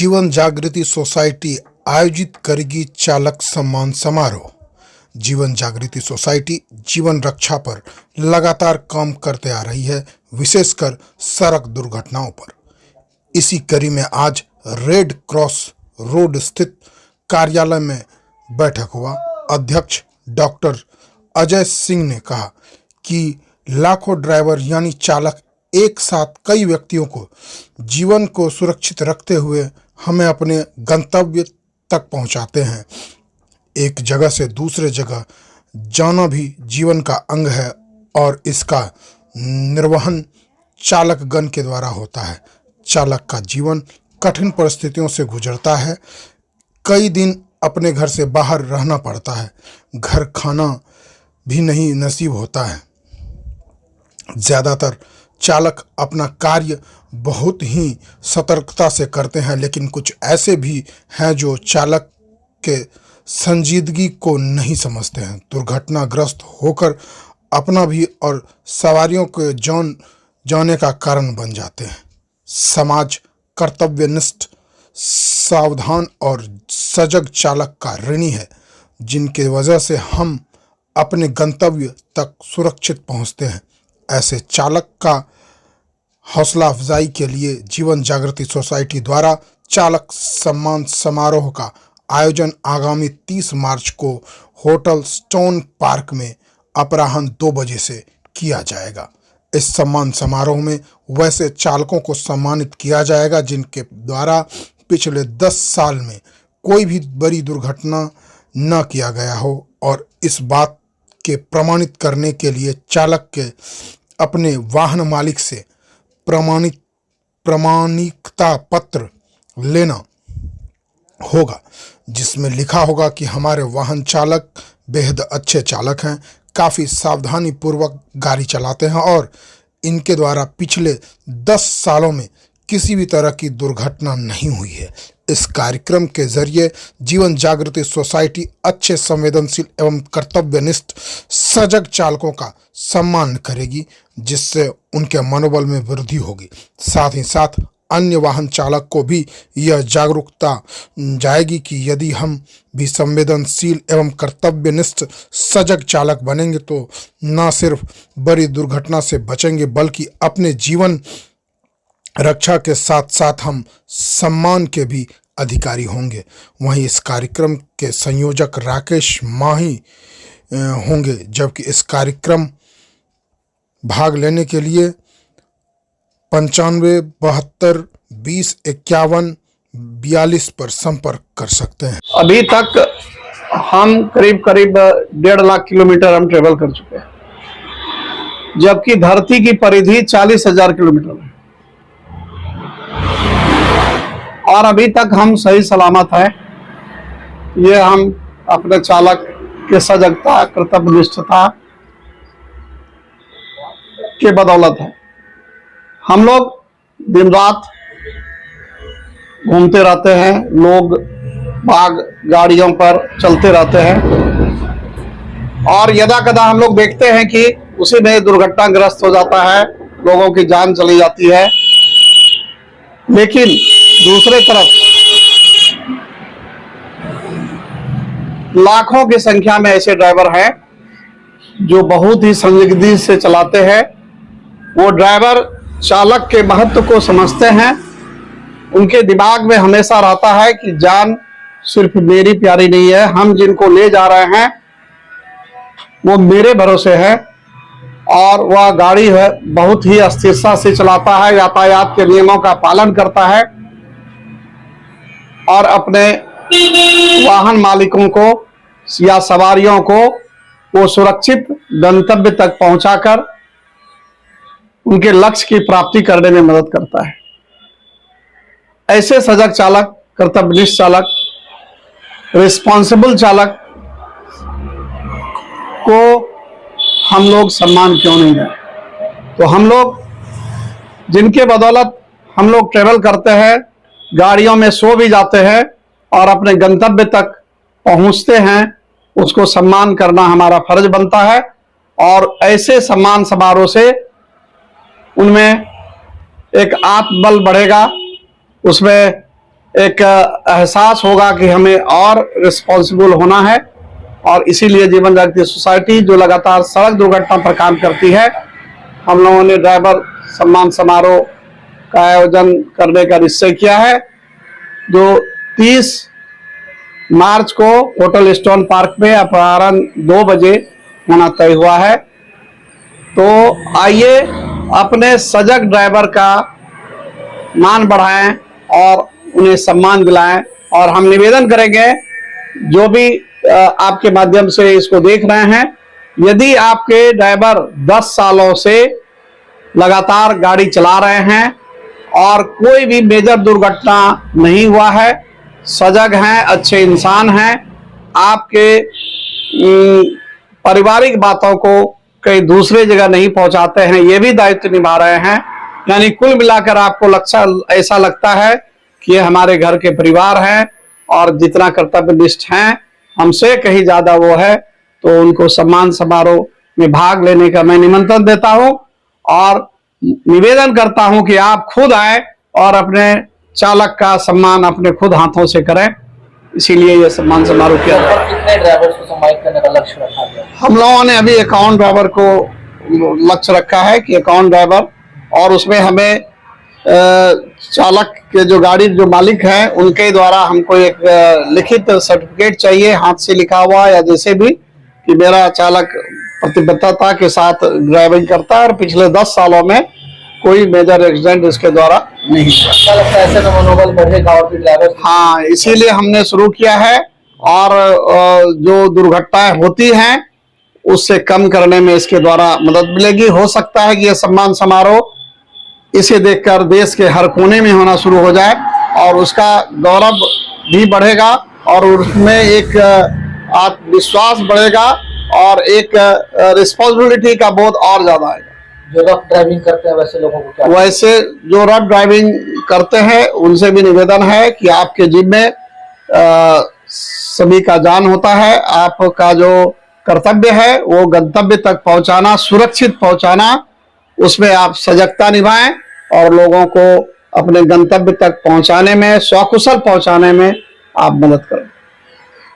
जीवन जागृति सोसाइटी आयोजित करेगी चालक सम्मान समारोह। जीवन जागृति सोसाइटी जीवन रक्षा पर लगातार काम करते आ रही है, विशेषकर सड़क दुर्घटनाओं पर। इसी कड़ी में आज रेड क्रॉस रोड स्थित कार्यालय में बैठक हुआ। अध्यक्ष डॉक्टर अजय सिंह ने कहा कि लाखों ड्राइवर यानी चालक एक साथ कई व्यक्तियों को जीवन को सुरक्षित रखते हुए हमें अपने गंतव्य तक पहुंचाते हैं। एक जगह से दूसरे जगह जाना भी जीवन का अंग है और इसका निर्वहन चालकगण के द्वारा होता है। चालक का जीवन कठिन परिस्थितियों से गुजरता है। कई दिन अपने घर से बाहर रहना पड़ता है, घर खाना भी नहीं नसीब होता है। ज़्यादातर चालक अपना कार्य बहुत ही सतर्कता से करते हैं, लेकिन कुछ ऐसे भी हैं जो चालक के संजीदगी को नहीं समझते हैं। दुर्घटनाग्रस्त होकर अपना भी और सवारियों के जान जाने का कारण बन जाते हैं। समाज कर्तव्यनिष्ठ, सावधान और सजग चालक का ऋणी है, जिनके वजह से हम अपने गंतव्य तक सुरक्षित पहुंचते हैं। ऐसे चालक का हौसला अफजाई के लिए जीवन जागृति सोसाइटी द्वारा चालक सम्मान समारोह का आयोजन आगामी 30 मार्च को होटल स्टोन पार्क में अपराह्न 2 बजे से किया जाएगा। इस सम्मान समारोह में वैसे चालकों को सम्मानित किया जाएगा जिनके द्वारा पिछले 10 साल में कोई भी बड़ी दुर्घटना न किया गया हो, और इस बात के प्रमाणित करने के लिए चालक के अपने वाहन मालिक से प्रमाणिकता पत्र लेना होगा, जिसमें लिखा होगा कि हमारे वाहन चालक बेहद अच्छे चालक हैं, काफ़ी सावधानी पूर्वक गाड़ी चलाते हैं और इनके द्वारा पिछले 10 सालों में किसी भी तरह की दुर्घटना नहीं हुई है। इस कार्यक्रम के जरिए जीवन जागृति सोसाइटी अच्छे, संवेदनशील एवं कर्तव्यनिष्ठ सजग चालकों का सम्मान करेगी, जिससे उनके मनोबल में वृद्धि होगी। साथ ही साथ अन्य वाहन चालक को भी यह जागरूकता जाएगी कि यदि हम भी संवेदनशील एवं कर्तव्यनिष्ठ सजग चालक बनेंगे तो न सिर्फ बड़ी दुर्घटना से बचेंगे, बल्कि अपने जीवन रक्षा के साथ साथ हम सम्मान के भी अधिकारी होंगे। वहीं इस कार्यक्रम के संयोजक राकेश माही होंगे, जबकि इस कार्यक्रम भाग लेने के लिए 95 72 20 51 42 पर संपर्क कर सकते हैं। अभी तक हम करीब 1.5 लाख किलोमीटर हम ट्रेवल कर चुके हैं, जबकि धरती की परिधि 40,000 किलोमीटर है और अभी तक हम सही सलामत है। ये हम अपने चालक के सजगता, कर्तव्यनिष्ठता के बदौलत है। हम लोग दिन रात घूमते रहते हैं, लोग बाग गाड़ियों पर चलते रहते हैं और यदा कदा हम लोग देखते हैं कि उसी में दुर्घटनाग्रस्त हो जाता है, लोगों की जान चली जाती है। लेकिन दूसरे तरफ लाखों की संख्या में ऐसे ड्राइवर हैं जो बहुत ही संजीदगी से चलाते हैं। वो ड्राइवर चालक के महत्व को समझते हैं। उनके दिमाग में हमेशा रहता है कि जान सिर्फ मेरी प्यारी नहीं है, हम जिनको ले जा रहे हैं वो मेरे भरोसे है। और वह गाड़ी है बहुत ही स्थिरता से चलाता है, यातायात के नियमों का पालन करता है और अपने वाहन मालिकों को या सवारियों को वो सुरक्षित गंतव्य तक पहुंचाकर उनके लक्ष्य की प्राप्ति करने में मदद करता है। ऐसे सजग चालक, कर्तव्यनिष्ठ चालक, रिस्पॉन्सिबल चालक को हम लोग सम्मान क्यों नहीं दें? तो हम लोग जिनके बदौलत हम लोग ट्रेवल करते हैं, गाड़ियों में सो भी जाते हैं और अपने गंतव्य तक पहुंचते हैं, उसको सम्मान करना हमारा फर्ज बनता है। और ऐसे सम्मान समारोह से उनमें एक आत्मबल बढ़ेगा, उसमें एक एहसास होगा कि हमें और रिस्पॉन्सिबल होना है। और इसीलिए जीवन जागृति सोसाइटी जो लगातार सड़क दुर्घटना पर काम करती है, हम लोगों ने ड्राइवर सम्मान समारोह का आयोजन करने का निश्चय किया है, जो 30 मार्च को होटल स्टोन पार्क में अपराह्न 2 बजे होना तय हुआ है। तो आइए अपने सजग ड्राइवर का मान बढ़ाएं और उन्हें सम्मान दिलाएं। और हम निवेदन करेंगे, जो भी आपके माध्यम से इसको देख रहे हैं, यदि आपके ड्राइवर 10 सालों से लगातार गाड़ी चला रहे हैं और कोई भी मेजर दुर्घटना नहीं हुआ है, सजग हैं, अच्छे इंसान हैं, आपके पारिवारिक बातों को कहीं दूसरे जगह नहीं पहुंचाते हैं, ये भी दायित्व निभा रहे हैं, यानी कुल मिलाकर आपको ऐसा लगता है कि ये हमारे घर के परिवार हैं और जितना कर्तव्यनिष्ठ हैं, हमसे कहीं ज्यादा वो है, तो उनको सम्मान समारोह में भाग लेने का मैं निमंत्रण देता हूं और निवेदन करता हूं कि आप खुद आए और अपने चालक का सम्मान अपने खुद हाथों से करें। इसीलिए ये सम्मान समारोह किया जाए। कितने ड्राइवर्स को सम्मानित करने का लक्ष्य रखा गया? हम लोगों ने अभी 51 ड्राइवर को लक्ष्य रखा है कि 51 ड्राइवर, और उसमें हमें चालक के जो गाड़ी जो मालिक हैं उनके द्वारा हमको एक लिखित सर्टिफिकेट चाहिए, हाथ से लिखा हुआ या जैसे भी, कि मेरा चालक प्रतिबद्धता के साथ ड्राइविंग करता है और पिछले 10 सालों में कोई मेजर एक्सीडेंट इसके द्वारा नहीं हुआ। क्या लगता है ऐसे में मनोबल बढ़ेगा और भी ड्राइवर? हाँ, इसीलिए हमने शुरू किया है। और जो दुर्घटनाएं होती हैं उससे कम करने में इसके द्वारा मदद मिलेगी। हो सकता है कि यह सम्मान समारोह इसे देखकर देश के हर कोने में होना शुरू हो जाए और उसका गौरव भी बढ़ेगा और उसमें एक आत्मविश्वास बढ़ेगा और एक रिस्पॉन्सिबिलिटी का बोध और ज्यादा आएगा। जो रफ ड्राइविंग करते हैं वैसे लोगों को क्या? वैसे जो रफ ड्राइविंग करते हैं उनसे भी निवेदन है कि आपके जिम में सभी का जान होता है। आपका जो कर्तव्य है वो गंतव्य तक पहुंचाना, सुरक्षित पहुंचाना, उसमें आप सजगता निभाएं और लोगों को अपने गंतव्य तक पहुंचाने में, सकुशल पहुंचाने में आप मदद करें।